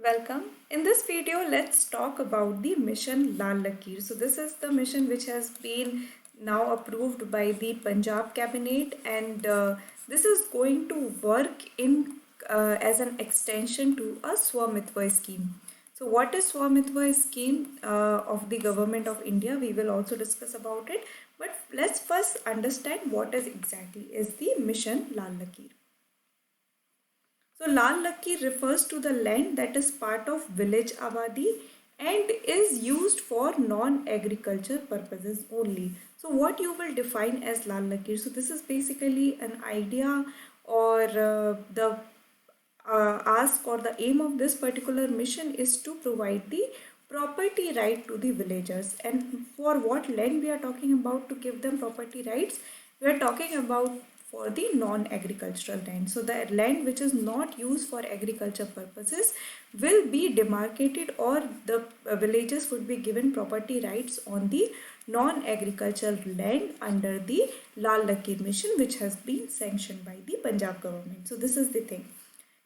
Welcome. In this video, let's talk about the mission Lal Lakir. So this is the mission which has been now approved by the Punjab cabinet, and this is going to work in as an extension to a Swamitva scheme. So what is Swamitva scheme of the government of India? We will also discuss about it. But let's first understand what is exactly is the mission Lal Lakir. So Lal Lakki refers to the land that is part of village abadi and is used for non-agriculture purposes only. So what you will define as Lal Lakki? So this is basically an idea or the ask or the aim of this particular mission is to provide the property right to the villagers. And for what land we are talking about to give them property rights? We are talking about for the non-agricultural land. So the land which is not used for agriculture purposes will be demarcated, or the villagers would be given property rights on the non-agricultural land under the Lal Lakir mission, which has been sanctioned by the Punjab government. So this is the thing.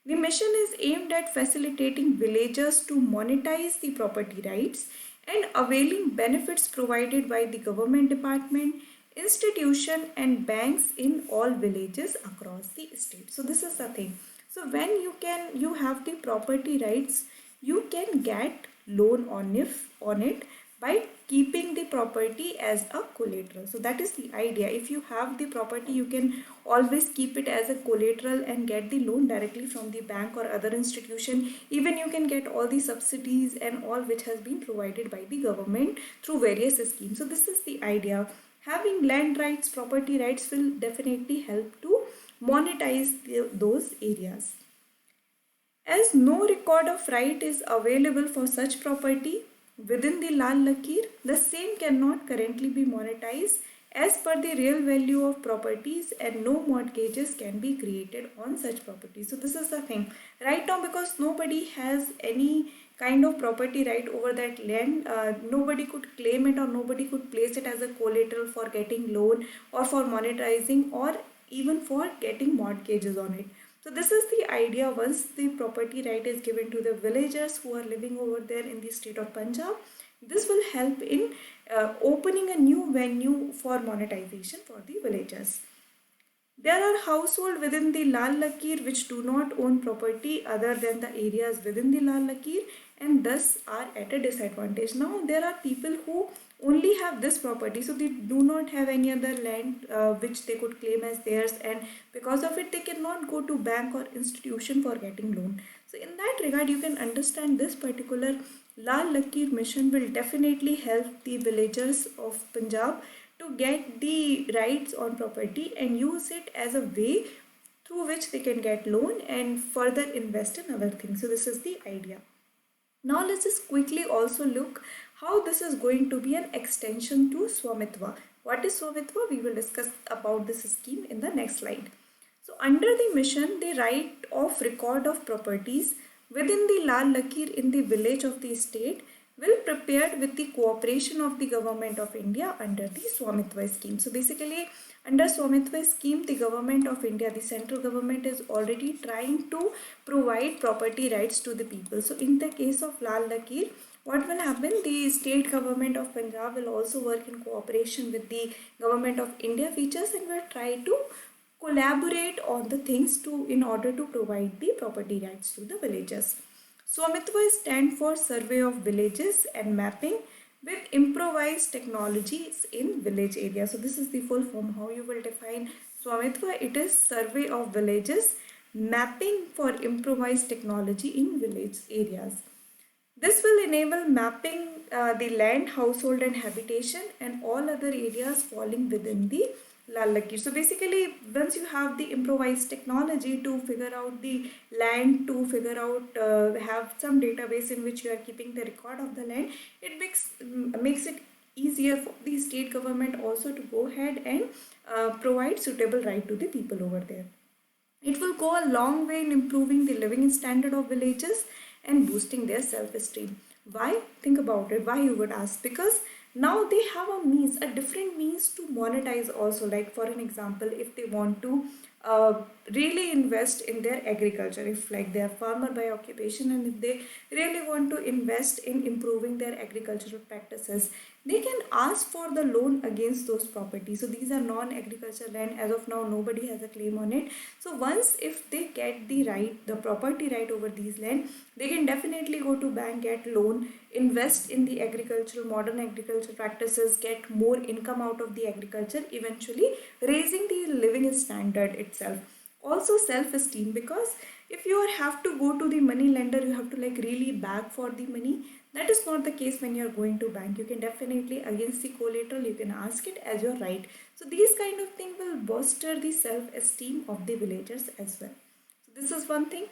The mission is aimed at facilitating villagers to monetize the property rights and availing benefits provided by the government department, institution and banks in all villages across the state. So this is the thing. So when you have the property rights, you can get loan on it by keeping the property as a collateral. So that is the idea. If you have the property, you can always keep it as a collateral and get the loan directly from the bank or other institution. Even you can get all the subsidies and all which has been provided by the government through various schemes. So this is the idea. Having land rights, property rights will definitely help to monetize those areas. As no record of right is available for such property within the Lal Lakir, the same cannot currently be monetized as per the real value of properties, and no mortgages can be created on such properties. So this is the thing. Right now, because nobody has any kind of property right over that land, nobody could claim it or nobody could place it as a collateral for getting loan or for monetizing or even for getting mortgages on it. So this is the idea. Once the property right is given to the villagers who are living over there in the state of Punjab, this will help in opening a new venue for monetization for the villagers. There are households within the Lal Lakir which do not own property other than the areas within the Lal Lakir and thus are at a disadvantage. Now there are people who only have this property, so they do not have any other land which they could claim as theirs, and because of it they cannot go to bank or institution for getting loan. So in that regard, you can understand this particular Lal Lakir mission will definitely help the villagers of Punjab to get the rights on property and use it as a way through which they can get loan and further invest in other things. So this is the idea. Now let's just quickly also look how this is going to be an extension to Swamitva. What is Swamitva? We will discuss about this scheme in the next slide. So under the mission, the right of record of properties within the Lal Lakir in the village of the state will prepared with the cooperation of the government of India under the Swamitva scheme. So basically, under Swamitva scheme, the government of India, the central government is already trying to provide property rights to the people. So in the case of Lal Lakir, what will happen? The state government of Punjab will also work in cooperation with the government of India features and will try to collaborate on the things to in order to provide the property rights to the villagers. Swamitva stands for Survey of Villages and Mapping with improvised technologies in village areas. So this is the full form. How you will define Swamitva? It is Survey of Villages, Mapping for improvised technology in village areas. This will enable mapping the land, household and habitation and all other areas falling within the Lal Lakir. So basically, once you have the improvised technology to figure out the land, to figure out, have some database in which you are keeping the record of the land, it makes it easier for the state government also to go ahead and provide suitable right to the people over there. It will go a long way in improving the living standard of villagers and boosting their self-esteem. Why? Think about it. Why, you would ask? Because now they have a different means to monetize also. Like for an example, if they want to really invest in their agriculture, if like they are farmer by occupation, and if they really want to invest in improving their agricultural practices, they can ask for the loan against those properties. So these are non-agriculture land. As of now, nobody has a claim on it. So once if they get the property right over these land, they can definitely go to bank, get loan, invest in the agricultural, modern agriculture practices, get more income out of the agriculture, eventually raising the living standard itself. Also self-esteem, because if you have to go to the money lender, you have to like really beg for the money. That is not the case when you are going to bank. You can definitely against the collateral, you can ask it as your right. So these kind of thing will bolster the self-esteem of the villagers as well. So this is one thing.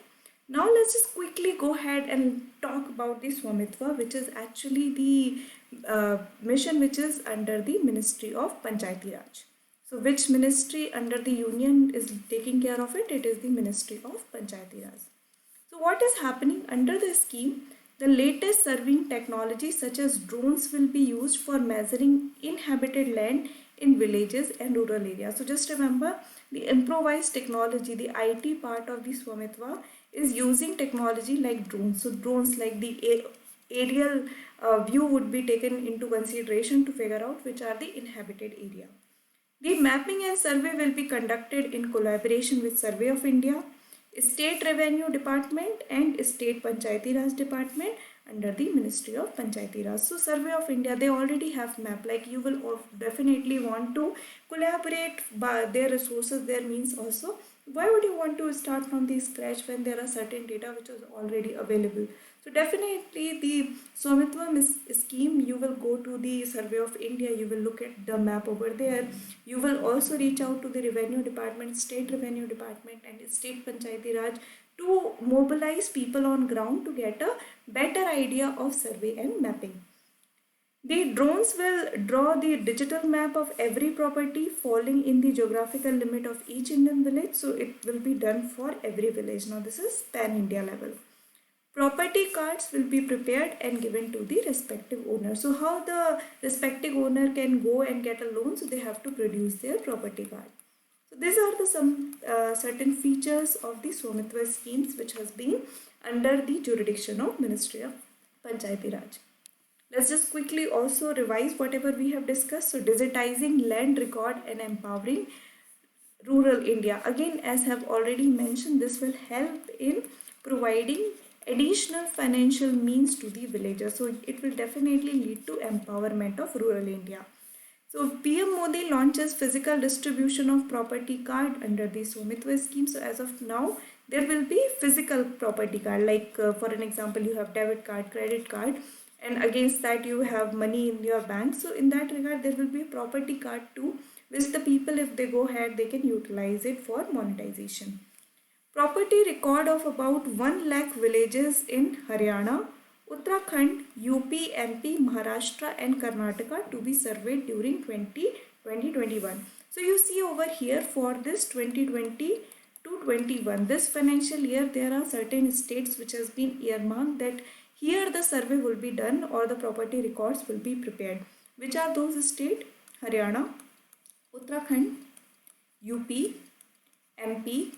Now let's just quickly go ahead and talk about the Swamitva, which is actually the mission which is under the Ministry of Panchayati Raj. So which ministry under the union is taking care of it? It is the Ministry of Panchayati Raj. So what is happening under the scheme? The latest surveying technology such as drones will be used for measuring inhabited land in villages and rural areas. So just remember, the improvised technology, the IT part of the Swamitva is using technology like drones. So drones like the aerial view would be taken into consideration to figure out which are the inhabited area. The mapping and survey will be conducted in collaboration with Survey of India, State Revenue Department and State Panchayati Raj Department under the Ministry of Panchayati Raj. So Survey of India, they already have map. Like you will definitely want to collaborate by their resources, their means also. Why would you want to start from the scratch when there are certain data which is already available? So definitely the Swamitva scheme, you will go to the Survey of India, you will look at the map over there. You will also reach out to the Revenue Department, State Revenue Department and State Panchayati Raj to mobilize people on ground to get a better idea of survey and mapping. The drones will draw the digital map of every property falling in the geographical limit of each Indian village. So it will be done for every village. Now this is pan-India level. Property cards will be prepared and given to the respective owner. So how the respective owner can go and get a loan? So they have to produce their property card. So these are the some certain features of the Swamitva schemes which has been under the jurisdiction of Ministry of Panchayati Raj. Let's just quickly also revise whatever we have discussed. So digitizing land record and empowering rural India. Again, as have already mentioned, this will help in providing additional financial means to the villagers. So it will definitely lead to empowerment of rural India. So PM Modi launches physical distribution of property card under the Swamitva scheme. So as of now, there will be physical property card. Like for an example, you have debit card, credit card, and against that you have money in your bank. So in that regard, there will be a property card too, which the people, if they go ahead, they can utilize it for monetization. Property record of about 1 lakh villages in Haryana, Uttarakhand, UP, MP, Maharashtra and Karnataka to be surveyed during 2021. So you see over here for this 2020 to 21, this financial year, there are certain states which has been earmarked that here the survey will be done or the property records will be prepared. Which are those states? Haryana, Uttarakhand, UP, MP,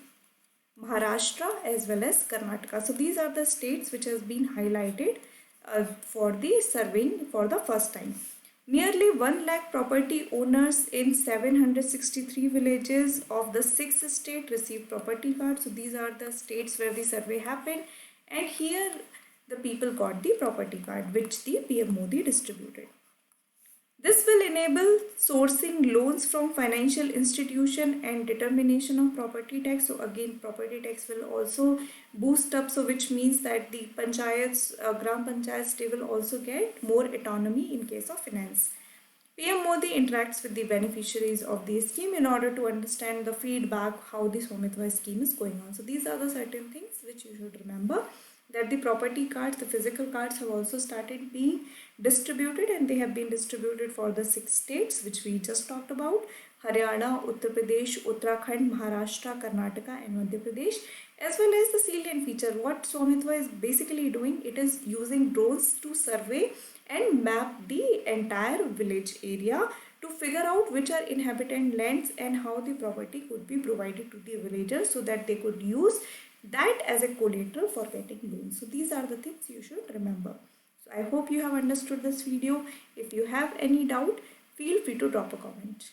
Maharashtra as well as Karnataka. So these are the states which has been highlighted for the surveying for the first time. Nearly 1 lakh property owners in 763 villages of the 6th state received property cards. So these are the states where the survey happened, and here the people got the property card which the PM Modi distributed. This will enable sourcing loans from financial institution and determination of property tax. So again, property tax will also boost up. So which means that the panchayats, gram panchayats, they will also get more autonomy in case of finance. PM Modi interacts with the beneficiaries of the scheme in order to understand the feedback, how the Swamitva scheme is going on. So these are the certain things which you should remember, that the property cards, the physical cards, have also started being distributed, and they have been distributed for the 6 states which we just talked about: Haryana, Uttar Pradesh, Uttarakhand, Maharashtra, Karnataka, and Madhya Pradesh. As well as the salient feature, what Swamitva is basically doing, it is using drones to survey and map the entire village area to figure out which are inhabitant lands and how the property could be provided to the villagers so that they could use that as a collateral for getting loans. So these are the things you should remember. So I hope you have understood this video. If you have any doubt, feel free to drop a comment.